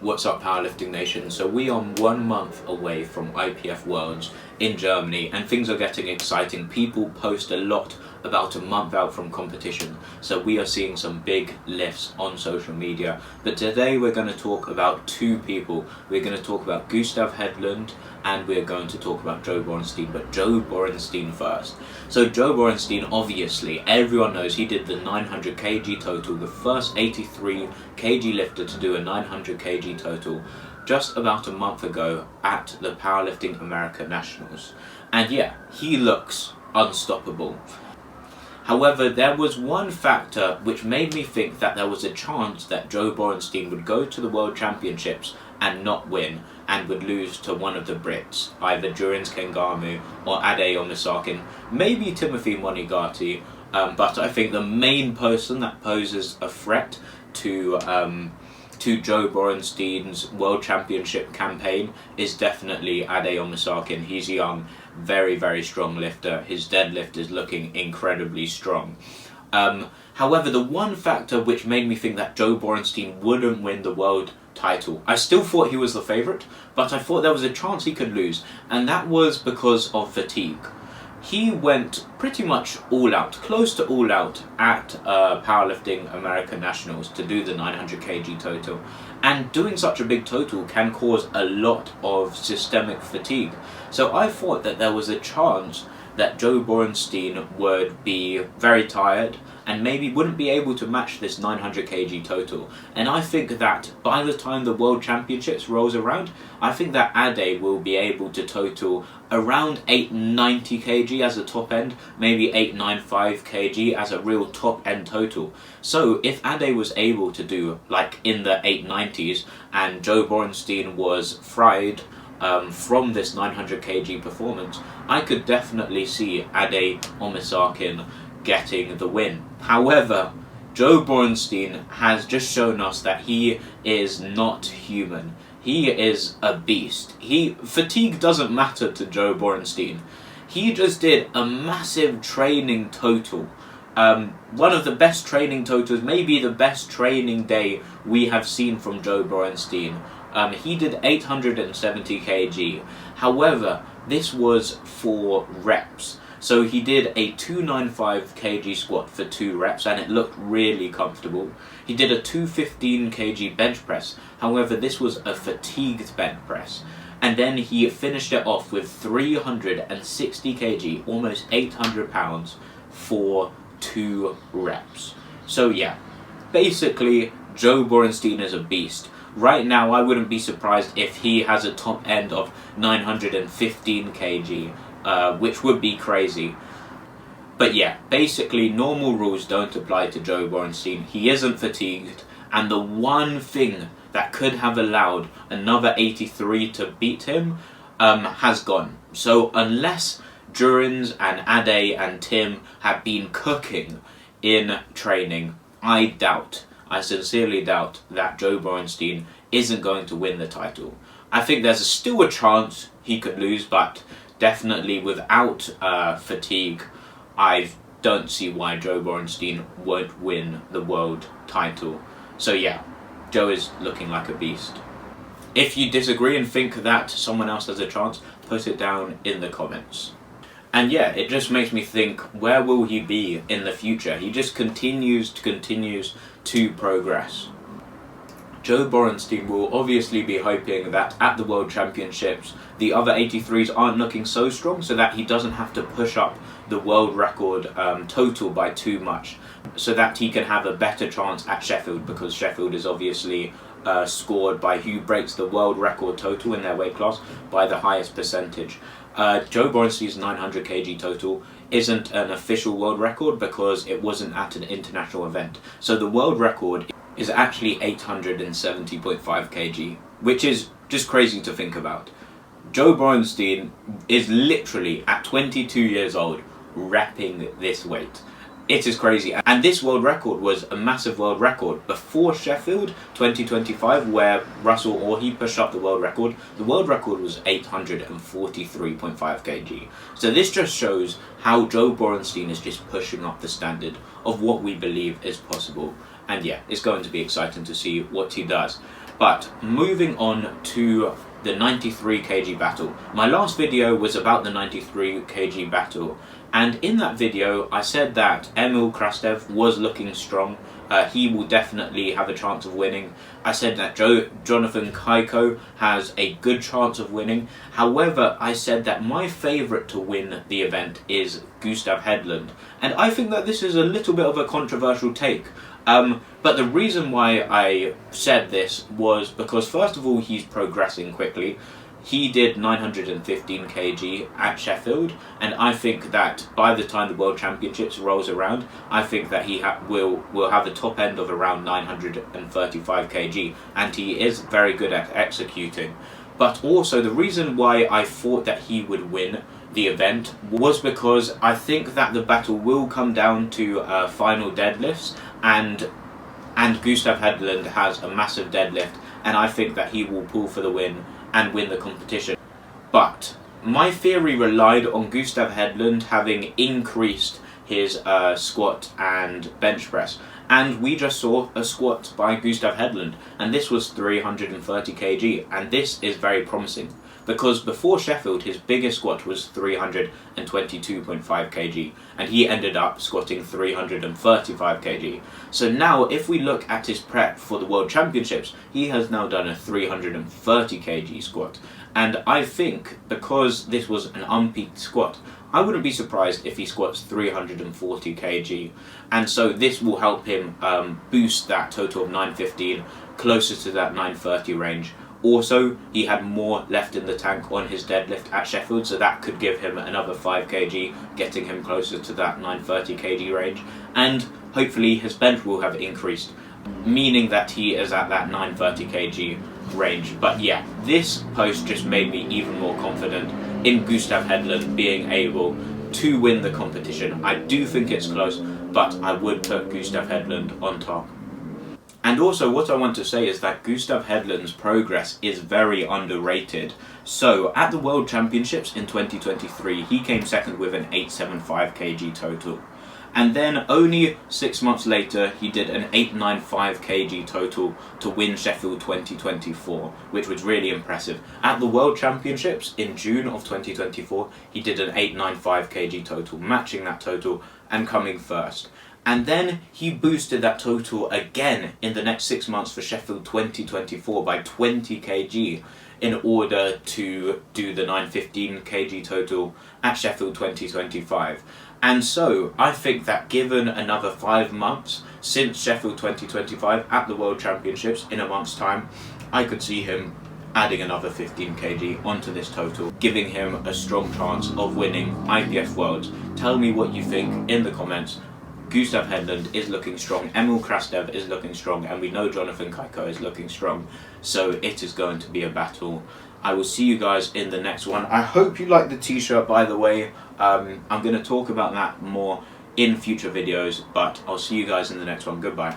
What's up, Powerlifting Nation? So we are 1 month away from IPF Worlds in Germany and things are getting exciting. People post a lot about a month out from competition, so we are seeing some big lifts on social media. But today we're going to talk about two people. We're going to talk about Gustav Hedlund and we're going to talk about Joe Borenstein, but Joe Borenstein first. So Joe Borenstein, obviously everyone knows he did the 900 kg total, the first 83 kg lifter to do a 900 kg total just about a month ago at the Powerlifting America Nationals. And yeah, he looks unstoppable. However, there was one factor which made me think that there was a chance that Joe Borenstein would go to the World Championships and not win, and would lose to one of the Brits, either Durins Kengamu or Ade Omisakin, maybe Timothy Monigati, but I think the main person that poses a threat to Joe Borenstein's World Championship campaign is definitely Ade Omisakin. He's young, very, very strong lifter. His deadlift is looking incredibly strong. However, the one factor which made me think that Joe Borenstein wouldn't win the world title, I still thought he was the favourite, but I thought there was a chance he could lose, and that was because of fatigue. He went pretty much all out, close to all out at Powerlifting America Nationals to do the 900 kg total, and doing such a big total can cause a lot of systemic fatigue. So I thought that there was a chance that Joe Borenstein would be very tired and maybe wouldn't be able to match this 900 kg total. And I think that by the time the World Championships rolls around, I think that Ade will be able to total around 890 kg as a top end, maybe 895 kg as a real top end total. So if Ade was able to do like in the 890s and Joe Borenstein was fried from this 900 kg performance, I could definitely see Ade Omisakin getting the win. However, Joe Borenstein has just shown us that he is not human. He is a beast. Fatigue doesn't matter to Joe Borenstein. He just did a massive training total. One of the best training totals, maybe the best training day we have seen from Joe Borenstein. He did 870 kg. However, this was for reps. So he did a 295 kg squat for 2 reps and it looked really comfortable. He did a 215 kg bench press. However, this was a fatigued bench press. And then he finished it off with 360 kg, almost 800 pounds for 2 reps. So yeah, basically Joe Borenstein is a beast. Right now, I wouldn't be surprised if he has a top end of 915 kg, which would be crazy. But yeah, basically normal rules don't apply to Joe Borenstein. He isn't fatigued, and the one thing that could have allowed another 83 to beat him has gone. So unless Durins and Ade and Tim have been cooking in training, I sincerely doubt that Joe Borenstein isn't going to win the title. I think there's still a chance he could lose, but definitely without fatigue, I don't see why Joe Borenstein won't win the world title. So yeah, Joe is looking like a beast. If you disagree and think that someone else has a chance, put it down in the comments. And yeah, it just makes me think, where will he be in the future? He just continues to progress. Joe Borenstein will obviously be hoping that at the World Championships, the other 83s aren't looking so strong so that he doesn't have to push up the world record total by too much, so that he can have a better chance at Sheffield, because Sheffield is obviously scored by who breaks the world record total in their weight class by the highest percentage. Joe Borenstein's 900 kg total isn't an official world record because it wasn't at an international event. So the world record is actually 870.5 kg, which is just crazy to think about. Joe Borenstein is literally, at 22 years old, repping this weight. It is crazy. And this world record was a massive world record. Before Sheffield 2025, where Russell Orhe pushed up the world record was 843.5 kg. So this just shows how Joe Borenstein is just pushing up the standard of what we believe is possible. And yeah, it's going to be exciting to see what he does. But moving on to the 93 kg battle. My last video was about the 93 kg battle, and in that video I said that Emil Krastev was looking strong. He will definitely have a chance of winning. I said that Jonathan Kaiko has a good chance of winning. However, I said that my favourite to win the event is Gustav Hedlund, and I think that this is a little bit of a controversial take. But the reason why I said this was because, first of all, he's progressing quickly. He did 915 kg at Sheffield, and I think that by the time the World Championships rolls around, I think that he will have a top end of around 935 kg, and he is very good at executing. But also, the reason why I thought that he would win the event was because I think that the battle will come down to final deadlifts, and Gustav Hedlund has a massive deadlift, and I think that he will pull for the win and win the competition. But my theory relied on Gustav Hedlund having increased his squat and bench press, and we just saw a squat by Gustav Hedlund, and this was 330 kg, and this is very promising. Because before Sheffield, his biggest squat was 322.5 kg, and he ended up squatting 335 kg. So now, if we look at his prep for the World Championships, he has now done a 330 kg squat. And I think, because this was an unpeaked squat, I wouldn't be surprised if he squats 340 kg. And so this will help him boost that total of 915 closer to that 930 range. Also, he had more left in the tank on his deadlift at Sheffield, so that could give him another 5 kg, getting him closer to that 930 kg range. And hopefully his bench will have increased, meaning that he is at that 930 kg range. But yeah, this post just made me even more confident in Gustav Hedlund being able to win the competition. I do think it's close, but I would put Gustav Hedlund on top. And also, what I want to say is that Gustav Hedlund's progress is very underrated. So, at the World Championships in 2023, he came second with an 875 kg total. And then, only 6 months later, he did an 895 kg total to win Sheffield 2024, which was really impressive. At the World Championships in June of 2024, he did an 895 kg total, matching that total and coming first. And then he boosted that total again in the next 6 months for Sheffield 2024 by 20 kg in order to do the 915 kg total at Sheffield 2025. And so I think that given another 5 months since Sheffield 2025 at the World Championships in a month's time, I could see him adding another 15 kg onto this total, giving him a strong chance of winning IPF Worlds. Tell me what you think in the comments. Gustav Hedlund is looking strong, Emil Krastev is looking strong, and we know Jonathan Kaiko is looking strong, so it is going to be a battle. I will see you guys in the next one. I hope you like the t-shirt, by the way. I'm going to talk about that more in future videos, but I'll see you guys in the next one. Goodbye.